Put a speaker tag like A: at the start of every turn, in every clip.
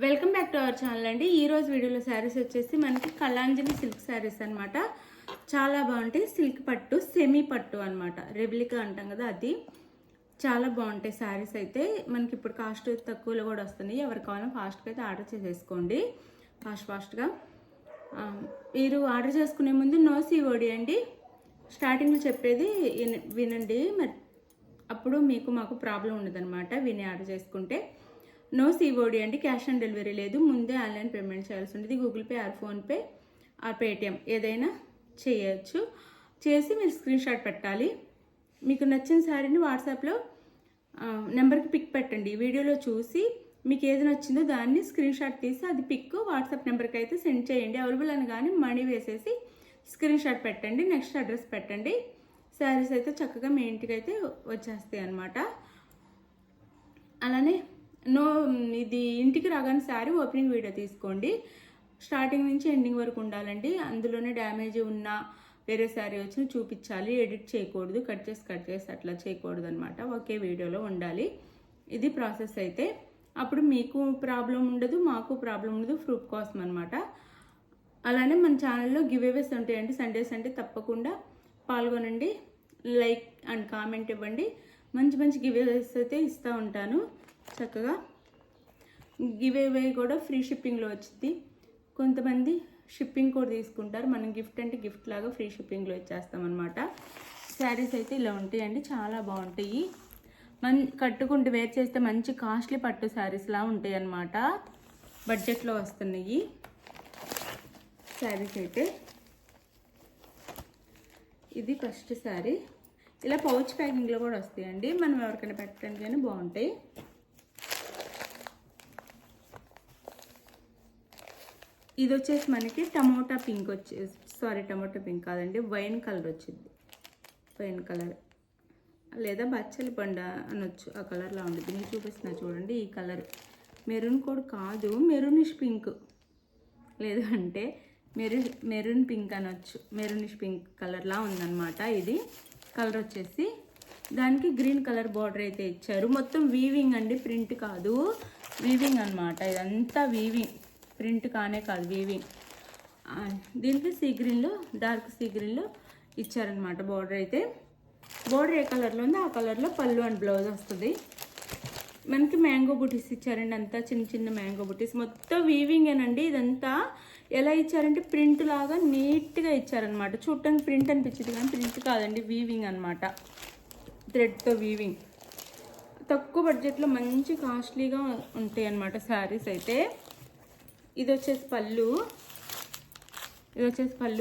A: Welcome back to our channel అండి. ఈరోజు వీడియోలో శారీస్ వచ్చేసి మనకి కళాంజలి సిల్క్ శారీస్ అనమాట. చాలా బాగుంటాయి. సిల్క్ పట్టు, సెమీ పట్టు అనమాట. రెబ్లికా అంటాం కదా, అది చాలా బాగుంటాయి శారీస్. అయితే మనకి ఇప్పుడు కాస్ట్ తక్కువలో కూడా వస్తున్నాయి. ఎవరికి కావాలో ఫాస్ట్గా అయితే ఆర్డర్ చేసేసుకోండి. ఫాస్ట్గా మీరు ఆర్డర్ చేసుకునే ముందు నో సిఓడి అండి. స్టార్టింగ్లో చెప్పేది వినండి, మరి అప్పుడు మీకు మాకు ప్రాబ్లం ఉండదన్నమాట. విని ఆర్డర్ చేసుకుంటే నో సిఓడి అండి. క్యాష్ ఆన్ డెలివరీ లేదు. ముందే ఆన్లైన్ పేమెంట్ చేయాల్సి ఉంటుంది. Google pay are PhonePe are Paytm ఏదైనా చేయొచ్చు. చేసి మీరు స్క్రీన్ షాట్ పెట్టాలి. మీకు నచ్చిన శారీని వాట్సాప్లో నెంబర్కి పిక్ పెట్టండి. వీడియోలో చూసి మీకు ఏది నచ్చిందో దాన్ని స్క్రీన్ షాట్ తీసి అది పిక్ వాట్సాప్ నెంబర్కి అయితే సెండ్ చేయండి. అవైలబుల్ అని కానీ మనీ వేసేసి స్క్రీన్ షాట్ పెట్టండి. నెక్స్ట్ అడ్రస్ పెట్టండి. శారీస్ అయితే చక్కగా మీ ఇంటికి అయితే వచ్చేస్తాయి అన్నమాట. అలానే ఇది ఇంటికి రాగానే శారీ ఓపెనింగ్ వీడియో తీసుకోండి. స్టార్టింగ్ నుంచి ఎండింగ్ వరకు ఉండాలండి. అందులోనే డ్యామేజ్ ఉన్నా వేరే శారీ వచ్చి చూపించాలి. ఎడిట్ చేయకూడదు. కట్ చేసి అట్లా చేయకూడదు అనమాట. ఒకే వీడియోలో ఉండాలి. ఇది ప్రాసెస్ అయితే. అప్పుడు మీకు ప్రాబ్లం ఉండదు, మాకు ప్రాబ్లం ఉండదు. ప్రూఫ్ కోసం అనమాట. అలానే మన ఛానల్లో గివ్ అవేస్ ఉంటాయండి. సండేస్ అంటే తప్పకుండా పాల్గొనండి. లైక్ అండ్ కామెంట్ ఇవ్వండి. మంచి గివ్ అవేస్ అయితే ఇస్తూ ఉంటాను. చక్కగా గివ్ అవే కూడా ఫ్రీ షిప్పింగ్లో వచ్చింది. కొంతమంది షిప్పింగ్ కూడా తీసుకుంటారు. మనం గిఫ్ట్ అంటే గిఫ్ట్ లాగా ఫ్రీ షిప్పింగ్లో ఇచ్చేస్తామన్నమాట. శారీస్ అయితే ఇలా ఉంటాయండి. చాలా బాగుంటాయి. కట్టుకుంటూ వేర్ చేస్తే మంచి కాస్ట్లీ పట్టు శారీస్లా ఉంటాయి అన్నమాట. బడ్జెట్లో వస్తున్నాయి శారీస్ అయితే. ఇది ఫస్ట్ శారీ. ఇలా పౌచ్ ప్యాకింగ్లో కూడా వస్తాయండి. మనం ఎవరికైనా పెట్టడానికి కానీ బాగుంటాయి. ఇది వచ్చేసి మనకి టమోటా పింక్ టమోటా పింక్ కాదండి, వైన్ కలర్ వచ్చింది. వైన్ కలర్ లేదా బచ్చలి పండు అనొచ్చు. ఆ కలర్లో ఉండదు. నేను చూపిస్తున్నా చూడండి. ఈ కలర్ మెరూన్ కూడా కాదు, మెరూనిష్ పింక్ లేదు అంటే మెరూన్ పింక్ అనొచ్చు. మెరూనిష్ పింక్ కలర్లా ఉందన్నమాట. ఇది కలర్ వచ్చేసి దానికి గ్రీన్ కలర్ బార్డర్ అయితే ఇచ్చారు. మొత్తం వీవింగ్ అండి, ప్రింట్ కాదు, వీవింగ్ అనమాట. ఇదంతా వీవింగ్, ప్రింట్ కానే కాదు, వీవింగ్. దీనికి సీ గ్రీన్లో, డార్క్ సీ గ్రీన్లో ఇచ్చారనమాట బార్డర్ అయితే. బార్డర్ ఏ కలర్లో ఉందో ఆ కలర్లో పళ్ళు అండ్ బ్లౌజ్ వస్తుంది. మనకి మ్యాంగో బుటీస్ ఇచ్చారండి. అంతా చిన్న మ్యాంగో బుటీస్. మొత్తం వీవింగేనండి. ఇదంతా ఎలా ఇచ్చారంటే ప్రింట్ లాగా నీట్గా ఇచ్చారనమాట. చూడటానికి ప్రింట్ అనిపించింది కానీ ప్రింట్ కాదండి, వీవింగ్ అనమాట. థ్రెడ్తో వీవింగ్. తక్కువ బడ్జెట్లో మంచి కాస్ట్లీగా ఉంటాయి అన్నమాట శారీస్ అయితే. ఇది వచ్చేసి పళ్ళు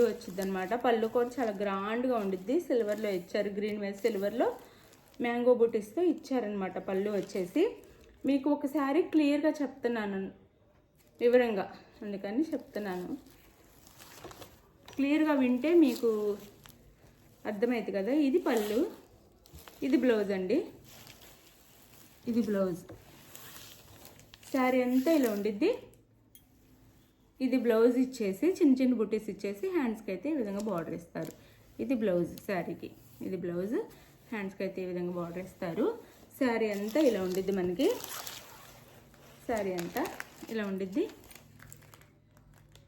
A: వచ్చింది అనమాట. పళ్ళు కూడా చాలా గ్రాండ్గా ఉండిద్ది. సిల్వర్లో ఇచ్చారు. గ్రీన్ మీద సిల్వర్లో మ్యాంగో బుటీస్తో ఇచ్చారనమాట. పళ్ళు వచ్చేసి మీకు ఒకసారి క్లియర్గా చెప్తున్నాను, వివరంగా, అందుకని చెప్తున్నాను. క్లియర్గా వింటే మీకు అర్థమవుతుంది కదా. ఇది పళ్ళు, ఇది బ్లౌజ్ అండి. ఇది బ్లౌజ్. శారీ అంతా ఇలా ఉండిద్ది. ఇది బ్లౌజ్ ఇచ్చేసి చిన్న బుటీస్ ఇచ్చేసి హ్యాండ్స్కి అయితే ఈ విధంగా బార్డర్ ఇస్తారు. ఇది బ్లౌజ్ శారీకి. ఇది బ్లౌజ్. హ్యాండ్స్కి అయితే ఈ విధంగా బార్డర్ ఇస్తారు. శారీ అంతా ఇలా ఉండిద్ది మనకి. శారీ అంతా ఇలా ఉండిద్ది.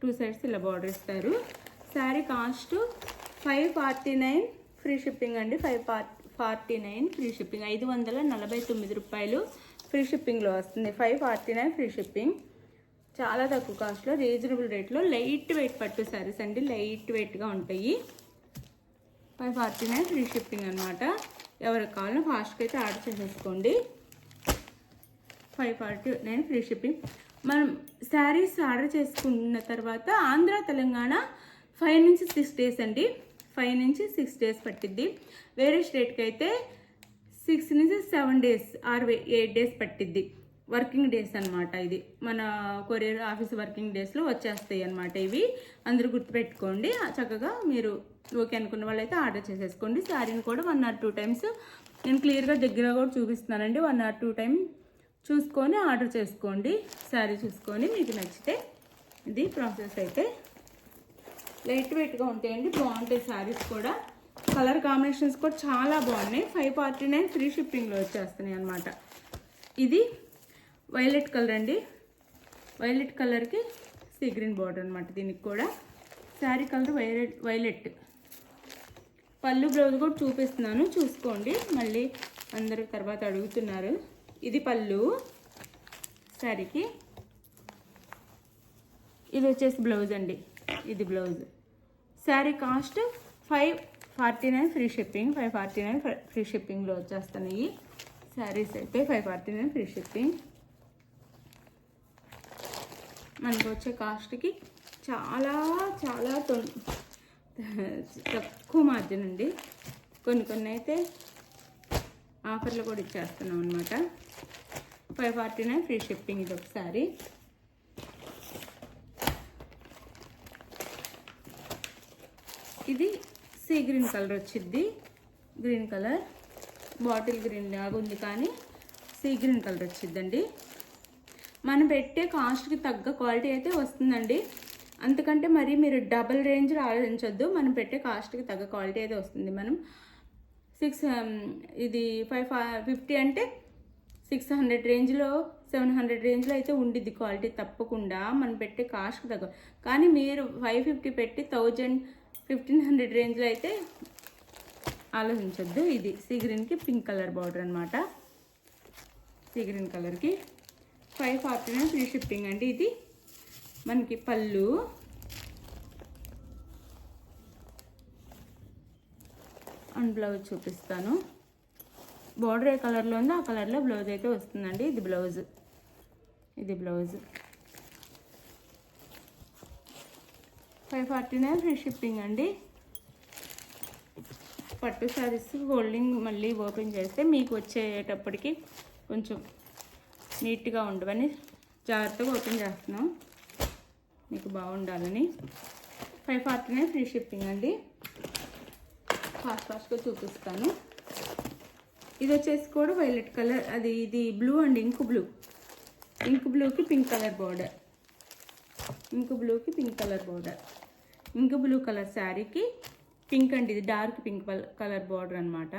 A: 2 సైడ్స్ ఇలా బార్డర్ ఇస్తారు. శారీ కాస్ట్ 549 ఫ్రీ షిప్పింగ్ అండి. 549 ఫ్రీ షిప్పింగ్. 549 రూపాయలు ఫ్రీ షిప్పింగ్లో వస్తుంది. 549 ఫ్రీ షిప్పింగ్. చాలా తక్కువ కాస్ట్లో, రీజనబుల్ రేట్లో లైట్ వెయిట్ పట్టు శారీస్ అండి. లైట్ వెయిట్గా ఉంటాయి. 549 ఫ్రీ షిప్పింగ్ అనమాట. ఎవరికి కావాలో ఫాస్ట్గా అయితే ఆర్డర్ చేసేసుకోండి. 549 ఫ్రీ షిప్పింగ్. మనం శారీస్ ఆర్డర్ చేసుకున్న తర్వాత ఆంధ్ర తెలంగాణ 5 నుంచి 6 డేస్ అండి. 5 నుంచి 6 డేస్ పట్టిద్ది. వేరే స్టేట్కి అయితే 6 నుంచి 7 డేస్ ఆర్ 8 డేస్ పట్టిద్ది. వర్కింగ్ డేస్ అనమాట. ఇది మన కొరియర్ ఆఫీస్ వర్కింగ్ డేస్లో వచ్చేస్తాయి అనమాట. ఇవి అందరూ గుర్తుపెట్టుకోండి. చక్కగా మీరు ఓకే అనుకున్న వాళ్ళైతే ఆర్డర్ చేసేసుకోండి. శారీని కూడా 1 or 2 టైమ్స్ నేను క్లియర్గా దగ్గర కూడా చూపిస్తున్నానండి. 1 or 2 టైం చూసుకొని ఆర్డర్ చేసుకోండి. శారీ చూసుకొని మీకు నచ్చితే. ఇది ప్రాసెస్ అయితే. లైట్ వెయిట్గా ఉంటాయండి. బాగుంటాయి శారీస్ కూడా. కలర్ కాంబినేషన్స్ కూడా చాలా బాగున్నాయి. 549 ఫ్రీ షిప్పింగ్లో వచ్చేస్తున్నాయి అనమాట. ఇది వైలెట్ కలర్ అండి. వైలెట్ కలర్కి సీ గ్రీన్ బార్డర్ అనమాట. దీనికి కూడా శారీ కలర్ వైలెట్. పళ్ళు బ్లౌజ్ కూడా చూపిస్తున్నాను, చూసుకోండి. మళ్ళీ అందరూ తర్వాత అడుగుతున్నారు. ఇది పళ్ళు శారీకి. ఇది వచ్చేసి బ్లౌజ్ అండి. ఇది blouse. Sari cost 549 free shipping. 549 free షిప్పింగ్లో వచ్చేస్తున్నాయి శారీస్ అయితే. 549 ఫ్రీ షిప్పింగ్. మనకు వచ్చే కాస్ట్కి చాలా చాలా తక్కువ మార్జిన్ అండి. కొన్ని అయితే ఆఫర్లు కూడా ఇచ్చేస్తున్నాం అనమాట. 549 ఫ్రీ షిప్పింగ్. ఇది ఒకసారి. ఇది సీ గ్రీన్ కలర్ వచ్చింది. గ్రీన్ కలర్ బాటిల్ గ్రీన్ లాగా ఉంది కానీ సీ గ్రీన్ కలర్ వచ్చిందండి. మనం పెట్టే కాస్ట్కి తగ్గ క్వాలిటీ అయితే వస్తుందండి. అంతకంటే మరి మీరు డబల్ రేంజ్లో ఆలోచించొద్దు. మనం పెట్టే కాస్ట్కి తగ్గ క్వాలిటీ అయితే వస్తుంది. మనం ఇది 550 అంటే 600 రేంజ్లో 700 రేంజ్లో అయితే ఉండిద్ది క్వాలిటీ తప్పకుండా మనం పెట్టే కాస్ట్కి తగ్గ. కానీ మీరు 550 పెట్టి 1500 రేంజ్లో అయితే ఆలోచించొద్దు. ఇది సీ గ్రీన్కి పింక్ కలర్ బార్డర్ అనమాట. సీ గ్రీన్ కలర్కి 549 ఫ్రీ షిప్పింగ్ అండి. ఇది మనకి పళ్ళు. అండ్ బ్లౌజ్ చూపిస్తాను. బార్డర్ ఏ కలర్లో ఉందో ఆ కలర్లో బ్లౌజ్ అయితే వస్తుందండి. ఇది బ్లౌజ్. ఇది బ్లౌజ్. 549 ఫ్రీ షిప్పింగ్ అండి. పట్టు శారీస్ హోల్డింగ్ మళ్ళీ ఓపెన్ చేస్తే మీకు వచ్చేటప్పటికి కొంచెం నీట్గా ఉండవని జాగ్రత్తగా ఓపెన్ చేస్తున్నాం, మీకు బాగుండాలని. 549 ఫ్రీ షిప్పింగ్ అండి. ఫాస్ట్గా చూపిస్తాను. ఇది వచ్చేసి కూడా వైలెట్ కలర్. ఇది బ్లూ అండి, ఇంక్ బ్లూ. ఇంక్ బ్లూకి పింక్ కలర్ బార్డర్. ఇంక్ బ్లూకి pink colour border. Ink blue colour శారీకి పింక్ అండి. ఇది డార్క్ పింక్ కలర్ బార్డర్ అనమాట.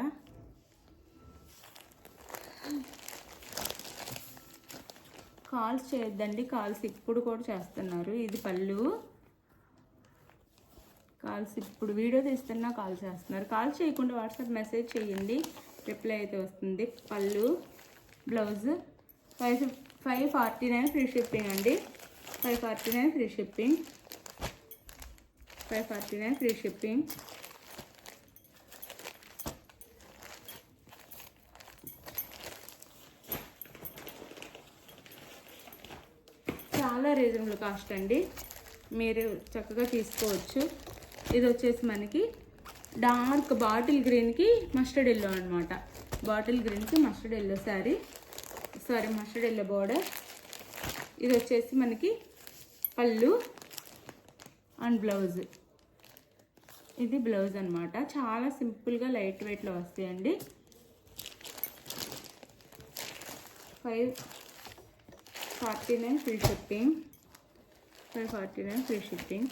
A: కాల్స్ చేయొద్దండి, కాల్స్ ఇప్పుడు కూడా చేస్తున్నారు. ఇది పళ్ళు. కాల్స్ ఇప్పుడు వీడియో తీస్తున్నా కాల్ చేస్తున్నారు. కాల్ చేయకుండా వాట్సాప్ మెసేజ్ చేయండి, రిప్లై అయితే వస్తుంది. పళ్ళు. బ్లౌజ్. 549 ఫ్రీ షిప్పింగ్ అండి. 549 ఫ్రీ షిప్పింగ్. 549 free shipping. చాలా రీజనబుల్ కాస్ట్ అండి, మీరు చక్కగా తీసుకోవచ్చు. ఇది వచ్చేసి మనకి డార్క్ బాటిల్ గ్రీన్కి మస్టర్డ్ ఎల్లో అనమాట. బాటిల్ గ్రీన్కి mustard yellow sari, mustard yellow border. ఇది వచ్చేసి మనకి పళ్ళు అండ్ బ్లౌజ్. ఇది బ్లౌజ్ అనమాట. చాలా సింపుల్గా లైట్ వెయిట్లో వస్తాయండి. 549 ఫ్రీ షిప్పింగ్. 549 free shipping.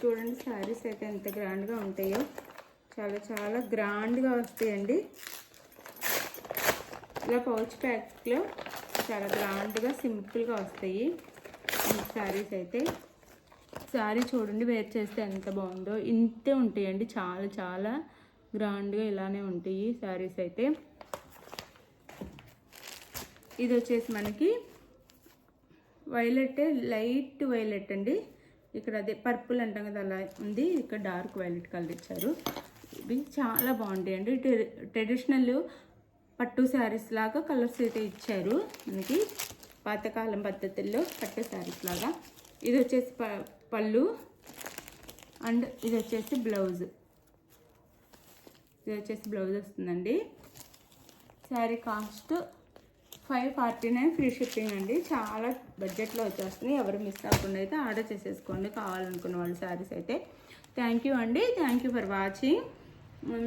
A: చూడండి శారీస్ అయితే ఎంత గ్రాండ్గా ఉంటాయో, చాలా చాలా గ్రాండ్గా వస్తాయండి. ఇలా పౌచ్ ప్యాక్లో చాలా గ్రాండ్గా సింపుల్గా వస్తాయి శారీస్ అయితే. శారీ చూడండి వేర్ చేస్తే ఎంత బాగుందో. ఇంతే ఉంటాయండి, చాలా చాలా గ్రాండ్గా ఇలానే ఉంటాయి శారీస్ అయితే. ఇది వచ్చేసి మనకి వైలెట్, లైట్ వైలెట్ అండి. ఇక్కడ అదే పర్పుల్ అంటాం కదా అలా ఉంది. ఇక్కడ డార్క్ వైలెట్ కలర్ ఇచ్చారు. ఇవి చాలా బాగుంటాయండి. ట్రెడిషనల్ పట్టు శారీస్ లాగా కలర్స్ అయితే ఇచ్చారు మనకి, పాతకాలం పద్ధతుల్లో పట్టు శారీస్ లాగా. ఇది వచ్చేసి పళ్ళు అండ్ ఇది వచ్చేసి బ్లౌజ్. ఇది వచ్చేసి బ్లౌజ్ వస్తుందండి. శారీ కాస్ట్ 549 ఫ్రీ షిప్పింగ్ అండి. చాలా బడ్జెట్లో వచ్చేస్తుంది. ఎవరు మిస్ అవ్వకుండా అయితే ఆర్డర్ చేసేసుకోండి కావాలనుకున్న వాళ్ళు శారీస్ అయితే. థ్యాంక్ యూ అండి, థ్యాంక్ యూ ఫర్ వాచింగ్.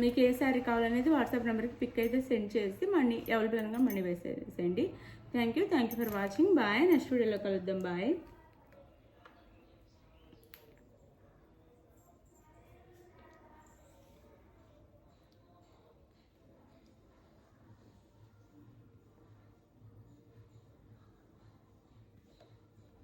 A: మీకు ఏ శారీ కావాలనేది వాట్సాప్ నెంబర్కి పిక్ అయితే సెండ్ చేసి మనీ అవైలబుల్గా మనీ వేసేసేయండి. Thank you for watching. Bye. Next వీడియోలో కలుద్దాం. బాయ్.